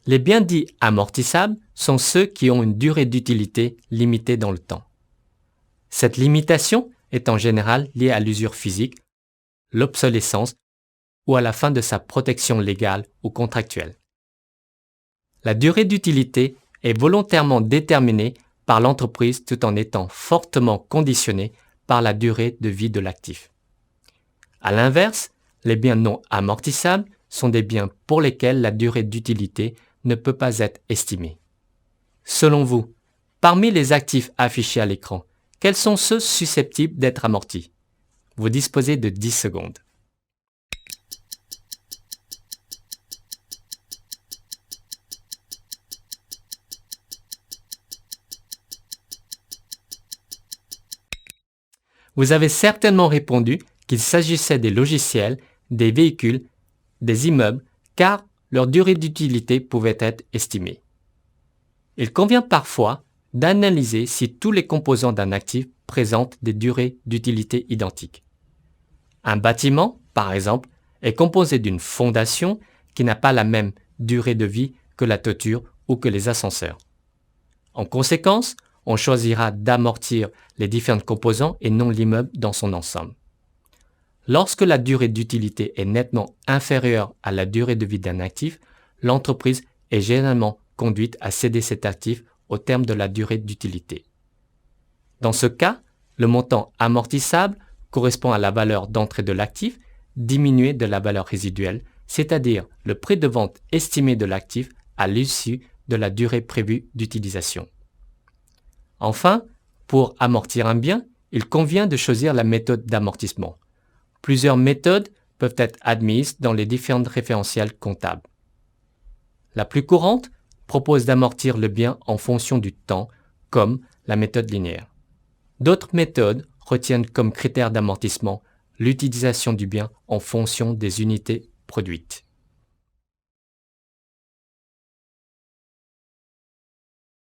Les biens dits amortissables sont ceux qui ont une durée d'utilité limitée dans le temps. Cette limitation est en général liée à l'usure physique, l'obsolescence ou à la fin de sa protection légale ou contractuelle. La durée d'utilité est volontairement déterminée par l'entreprise tout en étant fortement conditionnée par la durée de vie de l'actif. À l'inverse, les biens non amortissables sont des biens pour lesquels la durée d'utilité ne peut pas être estimée. Selon vous, parmi les actifs affichés à l'écran, quels sont ceux susceptibles d'être amortis? Vous disposez de 10 secondes. Vous avez certainement répondu qu'il s'agissait des logiciels, des véhicules, des immeubles, car leur durée d'utilité pouvait être estimée. Il convient parfois d'analyser si tous les composants d'un actif présentent des durées d'utilité identiques. Un bâtiment, par exemple, est composé d'une fondation qui n'a pas la même durée de vie que la toiture ou que les ascenseurs. En conséquence, on choisira d'amortir les différents composants et non l'immeuble dans son ensemble. Lorsque la durée d'utilité est nettement inférieure à la durée de vie d'un actif, l'entreprise est généralement conduite à céder cet actif au terme de la durée d'utilité. Dans ce cas, le montant amortissable correspond à la valeur d'entrée de l'actif diminuée de la valeur résiduelle, c'est-à-dire le prix de vente estimé de l'actif à l'issue de la durée prévue d'utilisation. Enfin, pour amortir un bien, il convient de choisir la méthode d'amortissement. Plusieurs méthodes peuvent être admises dans les différents référentiels comptables. La plus courante propose d'amortir le bien en fonction du temps, comme la méthode linéaire. D'autres méthodes retiennent comme critère d'amortissement l'utilisation du bien en fonction des unités produites.